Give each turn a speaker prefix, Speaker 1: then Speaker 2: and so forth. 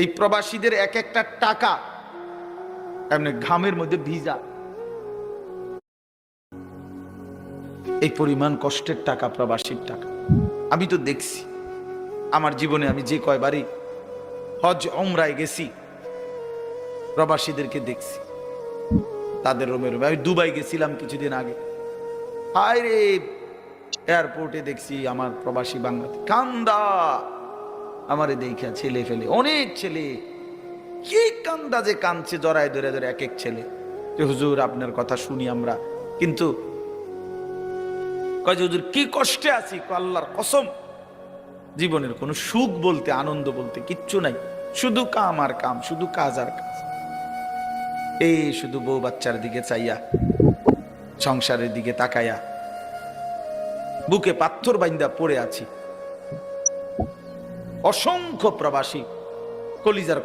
Speaker 1: এই প্রবাসীদের এক একটা টাকা এমনি ঘামের মধ্যে ভিজা, এই পরিমাণ কষ্টের টাকা প্রবাসীর টাকা। আমি তো দেখছি আমার জীবনে, আমি যে কয়বারই হজ উমরায় গেছি প্রবাসীদেরকে দেখছি তাদের রোমে রোমে। আমি দুবাই গেছিলাম কিছুদিন আগে, হায় রে এয়ারপোর্টে দেখছি আমার প্রবাসী বাংলাদেশ কান্দা, আমারে দেখা ছেলে ফেলে অনেক ছেলে কি কান্দা যে কাঁদছে জড়ায় ধরে ধরে এক এক ছেলে, যে হুজুর আপনার কথা শুনি আমরা, কিন্তু কয় যে হুজুর কি কষ্টে আছি, আল্লাহর কসম জীবনের কোনো সুখ বলতে আনন্দ বলতে কিচ্ছু নাই, শুধু কাম আর কাম, শুধু কাজ আর কাজ। এই শুধু বউ বাচ্চার দিকে চাইয়া, সংসারের দিকে তাকাইয়া বুকে পাথর বাইন্দা পড়ে আছি। অসংখ্য প্রবাসী কলিজার